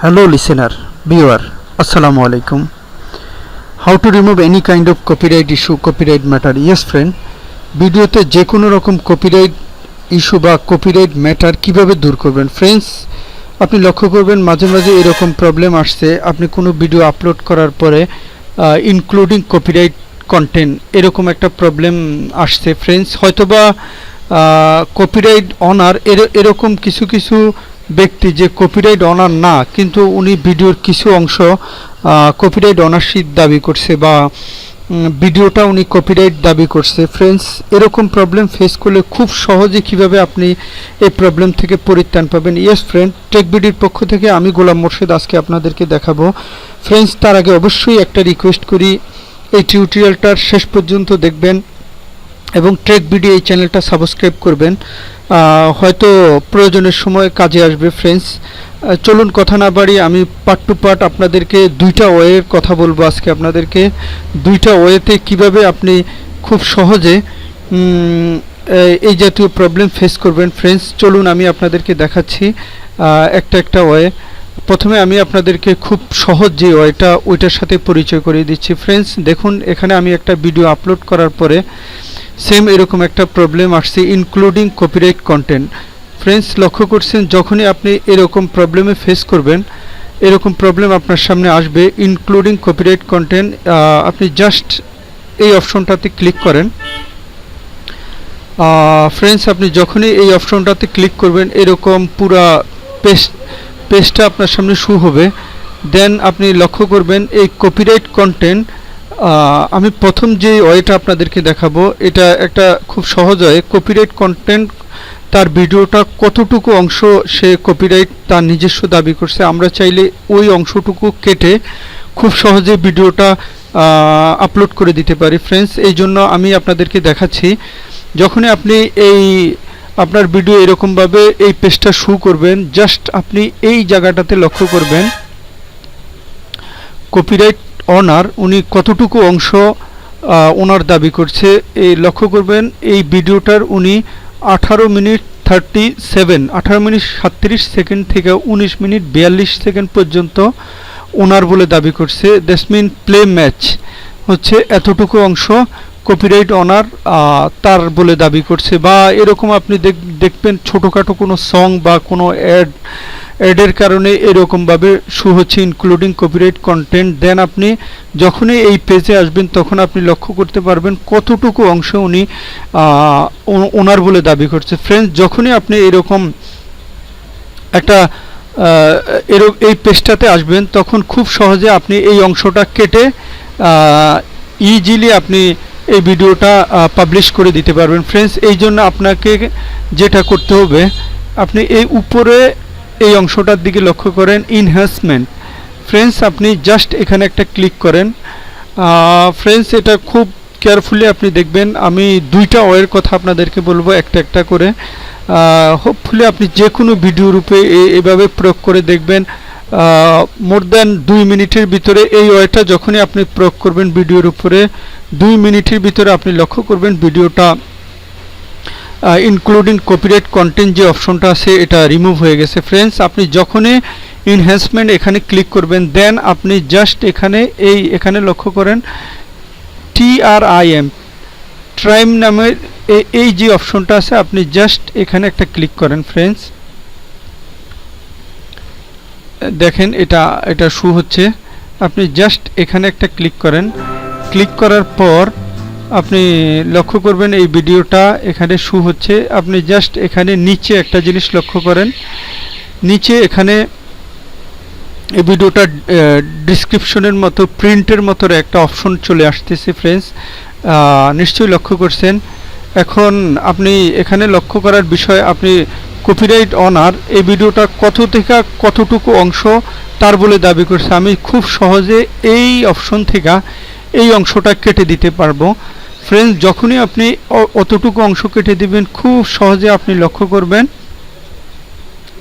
Hello listener, viewer, Assalamu alaikum. How to remove any kind of copyright issue, copyright matter? Yes friend, ভিডিওতে যে কোনো রকম copyright issue বা copyright matter কিভাবে দূর করবেন ফ্রেন্ডস, আপনি লক্ষ্য করবেন মাঝে মাঝে এরকম প্রবলেম আসছে। আপনি কোনো ভিডিও আপলোড করার পরে ইনক্লুডিং কপিরাইট কন্টেন্ট এরকম একটা প্রবলেম আসছে ফ্রেন্ডস। হয়তোবা কপিরাইট অনার এরকম কিছু কিছু ব্যক্তি যে কপিরাইট অনার না, কিন্তু উনি ভিডিওর কিছু অংশ কপিরাইট অনারশিপ দাবি করছে বা ভিডিওটা উনি কপিরাইট দাবি করছে ফ্রেন্ডস। এরকম প্রবলেম ফেস করলে খুব সহজে কিভাবে আপনি এই প্রবলেম থেকে পরিত্রাণ পাবেন। ইয়েস ফ্রেন্ড, টেক বিডির পক্ষ থেকে আমি গোলাম মোর্শেদ আজকে আপনাদেরকে দেখাবো ফ্রেন্ডস। তার আগে অবশ্যই একটা রিকোয়েস্ট করি, এই টিউটোরিয়ালটার শেষ পর্যন্ত দেখবেন এবং টেক বিডি এই চ্যানেলটা সাবস্ক্রাইব করবেন, হয়তো প্রয়োজনের সময় কাজে আসবে ফ্রেন্ডস। চলুন কথা না বাড়ি আমি পার্ট টু পার্ট আপনাদেরকে দুইটা ওয়ের কথা বলবো আজকে আপনাদেরকে। দুইটা ওয়েতে কিভাবে আপনি খুব সহজে এই জাতীয় প্রবলেম ফেস করবেন ফ্রেন্ডস। চলুন আমি আপনাদেরকে দেখাচ্ছি একটা ওয়ে। প্রথমে আমি আপনাদেরকে খুব সহজ যে ওয়েটা ওইটার সাথে পরিচয় করিয়ে দিচ্ছি ফ্রেন্ডস। দেখুন এখানে আমি একটা ভিডিও আপলোড করার পরে সেম এরকম একটা প্রবলেম আসছে, ইনক্লুডিং কপিরাইট কন্টেন্ট। ফ্রেন্ডস লক্ষ্য করছেন, যখনই আপনি এরকম প্রবলেমে ফেস করবেন, এরকম প্রবলেম আপনার সামনে আসবে ইনক্লুডিং কপিরাইট কন্টেন্ট, আপনি জাস্ট এই অপশনটাতে ক্লিক করেন ফ্রেন্ডস। আপনি যখনই এই অপশনটাতে ক্লিক করবেন এরকম পুরা পেজটা আপনার সামনে শো হবে। দেন আপনি লক্ষ্য করবেন এই কপিরাইট কন্টেন্ট, আমি প্রথম যে ওয়েটা আপনাদেরকে দেখাবো এটা একটা খুব সহজ হয়। কপিরাইট কন্টেন্ট তার ভিডিওটা কতটুকু অংশ সে কপিরাইট তার নিজস্ব দাবি করছে, আমরা চাইলে ওই অংশটুকু কেটে খুব সহজে ভিডিওটা আপলোড করে দিতে পারি ফ্রেন্ডস। এই জন্য আমি আপনাদেরকে দেখাচ্ছি, যখনই আপনি এই আপনার ভিডিও এরকমভাবে এই পেজটা শো করবেন, জাস্ট আপনি এই জায়গাটাতে লক্ষ্য করবেন কপিরাইট অনার উনি কতটুকু অংশ ওনার দাবি করছে। এই লক্ষ্য করবেন এই ভিডিওটার উনি 18 মিনিট 37 সেকেন্ড থেকে 19 মিনিট 42 সেকেন্ড পর্যন্ত ওনার বলে দাবি করছে। দ্যাটস মিন প্লে ম্যাচ হচ্ছে এতটুকু অংশ কপিরাইট অনার তার বলে দাবি করছে। বা এরকম আপনি দেখবেন ছোটোখাটো কোনো সং বা কোনো অ্যাডের কারণে এরকমভাবে শো হচ্ছে ইনক্লুডিং কপিরাইট কন্টেন্ট। দেন আপনি যখনই এই পেজে আসবেন তখন আপনি লক্ষ্য করতে পারবেন কতটুকু অংশ উনি ওনার বলে দাবি করছে ফ্রেন্ডস। যখনই আপনি এরকম একটা এই পেজটাতে আসবেন তখন খুব সহজে আপনি এই অংশটা কেটে ইজিলি আপনি এই ভিডিওটা পাবলিশ করে দিতে পারবেন ফ্রেন্ডস। এই জন্য আপনাকে যেটা করতে হবে, আপনি এই উপরে এই অংশটার দিকে লক্ষ্য করেন ইনহ্যান্সমেন্ট ফ্রেন্ডস, আপনি জাস্ট এখানে একটা ক্লিক করেন ফ্রেন্ডস। এটা খুব কেয়ারফুলি আপনি দেখবেন, আমি দুইটা ওয়ের কথা আপনাদেরকে বলবো একটা করে। হোপফুলি আপনি যে কোনো ভিডিও রূপে এভাবে প্রয়োগ করে দেখবেন। মোর দ্যান 2 মিনিটের ভিতরে এই ওয়েটা যখনই আপনি প্রয়োগ করবেন ভিডিওর উপরে, 2 মিনিটের ভিতরে আপনি লক্ষ্য করবেন ভিডিওটা ইনক্লুডিং কপিরাইট কন্টেন্ট যে অপশনটা আছে এটা রিমুভ হয়ে গেছে ফ্রেন্ডস। আপনি যখনই ইনহ্যান্সমেন্ট এখানে ক্লিক করবেন, দেন আপনি জাস্ট এখানে লক্ষ্য করেন TRIM ট্রাইম নামের এই যে অপশনটা আছে, আপনি জাস্ট এখানে একটা ক্লিক করেন ফ্রেন্ডস। দেখেন এটা শো হচ্ছে, আপনি জাস্ট এখানে একটা ক্লিক করেন। ক্লিক করার পর আপনি লক্ষ্য করবেন এই ভিডিওটা এখানে শো হচ্ছে। আপনি জাস্ট এখানে নিচে একটা জিনিস লক্ষ্য করেন, নিচে এখানে এই ভিডিওটা ডিসক্রিপশনের মতো প্রিন্টের মতো একটা অপশন চলে আসতেছে ফ্রেন্ডস, নিশ্চয়ই লক্ষ্য করছেন। এখন আপনি এখানে লক্ষ্য করার বিষয়, আপনি কপিরাইট অনার এই ভিডিওটা কত থেকে কতটুকু অংশ তার বলে দাবি করছে, আমি খুব সহজে এই অপশন থেকে এই অংশটা কেটে দিতে পারবো ফ্রেন্ডস। যখনই আপনি অতটুকু অংশ কেটে দিবেন খুব সহজে আপনি লক্ষ্য করবেন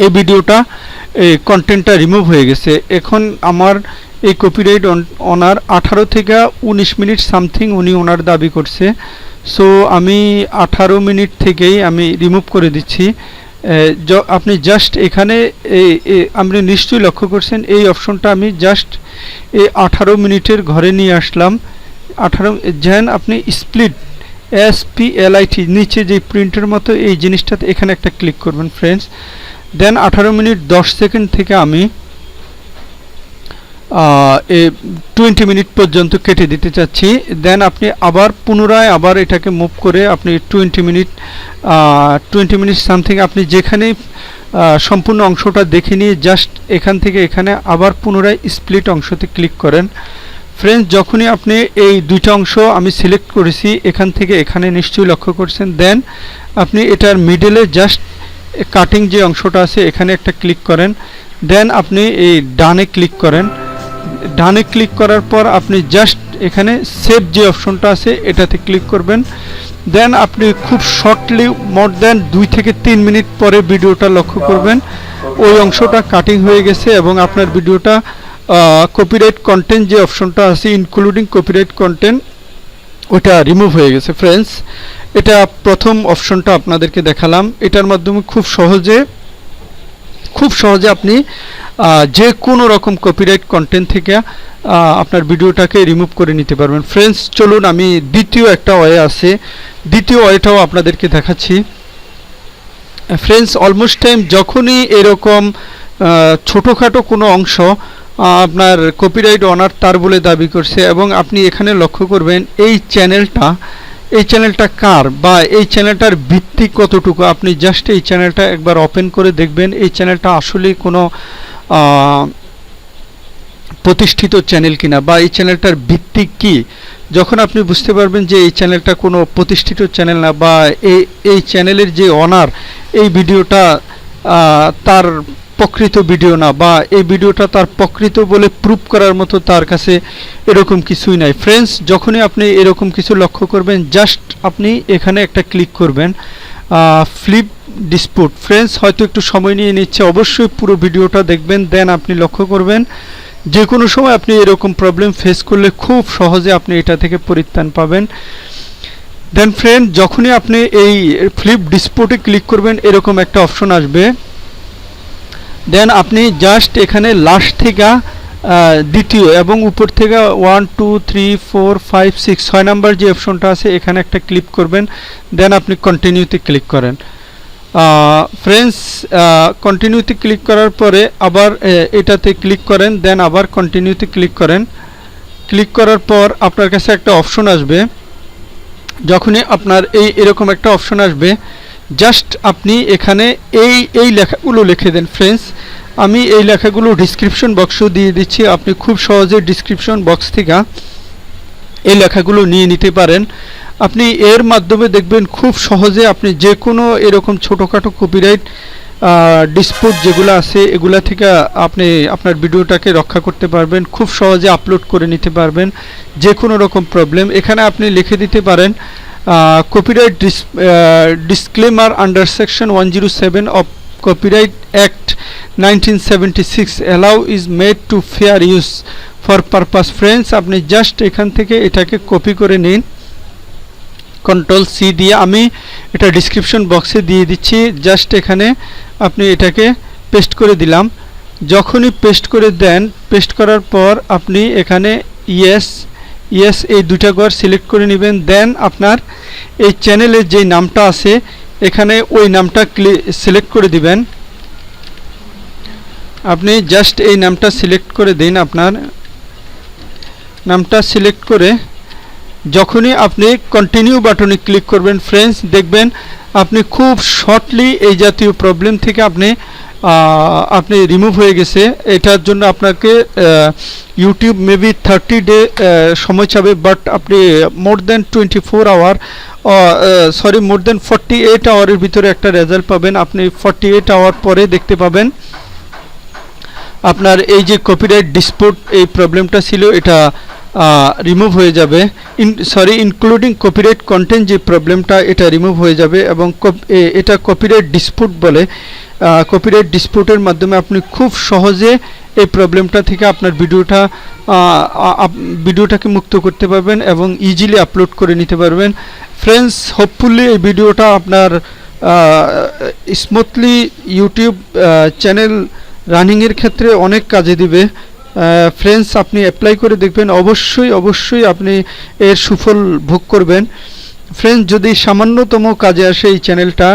এই ভিডিওটা এই কন্টেন্টটা রিমুভ হয়ে গেছে। এখন আমার এই কপিরাইট অনার 18 থেকে 19 মিনিট সামথিং উনি ওনার দাবি করছে। সো আমি 18 মিনিট থেকেই আমি রিমুভ করে দিচ্ছি। আপনি জাস্ট এখানে আপনি নিশ্চয়ই লক্ষ্য করছেন এই অপশনটা আমি জাস্ট এই 18 মিনিটের ঘরে নিয়ে আসলাম। 18 যেন আপনি স্প্লিট SPLIT নিচে যে প্রিন্টের মতো এই জিনিসটাতে এখানে একটা ক্লিক করবেন ফ্রেন্ডস। দেন 18 মিনিট 10 সেকেন্ড থেকে আমি 20 মিনিট পর্যন্ত কেটে দিতে চাচ্ছি। দেন আপনি আবার পুনরায় আবার এটাকে মুভ করে আপনি 20 মিনিট সামথিং আপনি যেখানে সম্পূর্ণ অংশটা দেখে নিয়ে জাস্ট এখান থেকে এখানে আবার পুনরায় স্প্লিট অংশতে ক্লিক করেন। ফ্রেন্ডস, যখনই আপনি এই দুইটা অংশ আমি সিলেক্ট করেছি এখান থেকে এখানে নিশ্চয়ই লক্ষ্য করছেন, দেন আপনি এটার মিডলে জাস্ট কাটিং যে অংশটা আছে এখানে একটা ক্লিক করেন। দেন আপনি এই ডানে ক্লিক করেন। ডানে ক্লিক করার পর আপনি জাস্ট এখানে সেভ যে অপশনটা আছে এটাতে ক্লিক করবেন। দেন আপনি খুব শর্টলি মোর দেন 2 থেকে 3 মিনিট পরে ভিডিওটা লক্ষ্য করবেন ওই অংশটা কাটিং হয়ে গেছে এবং আপনার ভিডিওটা কপিরাইট কন্টেন্ট যে অপশনটা আছে ইনক্লুডিং কপিরাইট কন্টেন্ট ওটা রিমুভ হয়ে গেছে। ফ্রেন্ডস, এটা প্রথম অপশনটা আপনাদেরকে দেখালাম। এটার মাধ্যমে খুব সহজে আপনি যে কোনো রকম কপিরাইট কন্টেন্ট থেকে আপনার ভিডিওটাকে রিমুভ করে নিতে পারবেন। ফ্রেন্ডস, চলুন আমি দ্বিতীয় একটা ওয়ে আছে, দ্বিতীয় ওয়েটাও আপনাদেরকে দেখাচ্ছি। ফ্রেন্ডস, অলমোস্ট টাইম যখনই এরকম ছোটোখাটো কোনো অংশ আপনার কপিরাইট অনার তার বলে দাবি করছে এবং আপনি এখানে লক্ষ্য করবেন এই চ্যানেলটা কার বা এই চ্যানেলটার ভিত্তি কতটুকু, আপনি জাস্ট এই চ্যানেলটা একবার ওপেন করে দেখবেন এই চ্যানেলটা আসলেই কোনো প্রতিষ্ঠিত চ্যানেল কিনা বা এই চ্যানেলটার ভিত্তি কি। যখন আপনি বুঝতে পারবেন যে এই চ্যানেলটা কোনো প্রতিষ্ঠিত চ্যানেল না বা এই চ্যানেলের যে অনার এই ভিডিওটা তার প্রকৃত ভিডিও না বা এই ভিডিওটা তার প্রকৃত বলে প্রুভ করার মতো তার কাছে এরকম কিছুই নাই। ফ্রেন্ডস, যখনই আপনি এরকম কিছু লক্ষ্য করবেন জাস্ট আপনি এখানে একটা ক্লিক করবেন ফ্লিপ ডিসপুট। ফ্রেন্ডস, হয়তো একটু সময় নিয়ে নিচ্ছে, অবশ্যই পুরো ভিডিওটা দেখবেন। দেন আপনি লক্ষ্য করবেন যে কোনো সময় আপনি এরকম প্রবলেম ফেস করলে খুব সহজে আপনি এটা থেকে পরিত্রাণ পাবেন। দেন ফ্রেন্ড, যখনই আপনি এই ফ্লিপ ডিসপুটে ক্লিক করবেন এরকম একটা অপশন আসবে। দেন আপনি জাস্ট এখানে লাস্ট থেকে দ্বিতীয় এবং উপর থেকে 1 2 3 4 5 6 6 নাম্বার যে অপশনটা আছে এখানে একটা ক্লিক করবেন। দেন আপনি কন্টিনিউতে ক্লিক করেন। ফ্রেন্ডস, কন্টিনিউতে ক্লিক করার পরে আবার এটাতে ক্লিক করেন। দেন আবার কন্টিনিউতে ক্লিক করেন। ক্লিক করার পর আপনার কাছে একটা অপশন আসবে। যখনই আপনার এরকম একটা অপশন আসবে জাস্ট আপনি এখানে এই লেখাগুলো লিখে দেন। ফ্রেন্ডস, আমি এই লেখাগুলো ডিসক্রিপশন বক্সও দিয়ে দিচ্ছি, আপনি খুব সহজে ডিসক্রিপশন বক্স থেকে এই লেখাগুলো নিয়ে নিতে পারেন। আপনি এর মাধ্যমে দেখবেন খুব সহজে আপনি যে কোনো এরকম ছোটোখাটো কপিরাইট ডিসপুট যেগুলো আছে এগুলা থেকে আপনি আপনার ভিডিওটাকে রক্ষা করতে পারবেন, খুব সহজে আপলোড করে নিতে পারবেন যে কোনো রকম প্রবলেম। এখানে আপনি লিখে দিতে পারেন copyright disclaimer under section 107 of Copyright Act 1976 allow is made to fair use for purpose। Friends, আপনি জাস্ট এখান থেকে এটাকে কপি করে নিন Ctrl+C দিয়ে, আমি এটা ডিসক্রিপশন বক্সে দিয়ে দিচ্ছি। জাস্ট এখানে আপনি এটাকে পেস্ট করে দিলাম। যখনই পেস্ট করে দেন, পেস্ট করার পর আপনি এখানে ইয়েস এই দুইটা ঘর সিলেক্ট করে নেবেন। দেন আপনার এই চ্যানেলের যে নামটা আছে এখানে ওই নামটা সিলেক্ট করে দিবেন। আপনি জাস্ট এই নামটা সিলেক্ট করে দিন। আপনার নামটা সিলেক্ট করে যখনই আপনি কন্টিনিউ বাটনে ক্লিক করবেন ফ্রেন্ডস, দেখবেন আপনি খুব শর্টলি এই জাতীয় প্রবলেম থেকে আপনি রিমুভ হয়ে গেছে। এটার জন্য আপনাকে ইউটিউব মেবি 30 ডে সময় চাবে, বাট আপনি মোর দেন 24 আওয়ার মোর দেন 48 আওয়ারের ভিতরে একটা রেজাল্ট পাবেন। আপনি 48 আওয়ার পরে দেখতে পাবেন আপনার এই যে কপিরাইট ডিসপুট এই প্রবলেমটা ছিল এটা রিমুভ হয়ে যাবে। ইনক্লুডিং কপিরাইট কন্টেন্ট যে প্রবলেমটা এটা রিমুভ হয়ে যাবে এবং এটা কপিরাইট ডিসপুট বলে। কপিরাইট ডিসপুটের মাধ্যমে আপনি খুব সহজে এই প্রবলেমটা থেকে আপনার ভিডিওটাকে মুক্ত করতে পারবেন এবং ইজিলি আপলোড করে নিতে পারবেন। ফ্রেন্ডস, হোপফুলি এই ভিডিওটা আপনার স্মুথলি ইউটিউব চ্যানেল রানিংয়ের ক্ষেত্রে অনেক কাজে দিবে। ফ্রেন্ডস, আপনি অ্যাপ্লাই করে দেখবেন, অবশ্যই আপনি এর সুফল ভোগ করবেন। ফ্রেন্ডস, যদি সামান্যতম কাজে আসে এই চ্যানেলটা,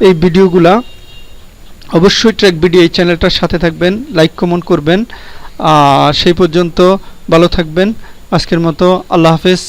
এই ভিডিওগুলা, অবশ্যই ট্র্যাক ভিডিও এই চ্যানেলটার সাথে থাকবেন, লাইক কমেন্ট করবেন। সেই পর্যন্ত ভালো থাকবেন। আজকের মতো আল্লাহ হাফেজ।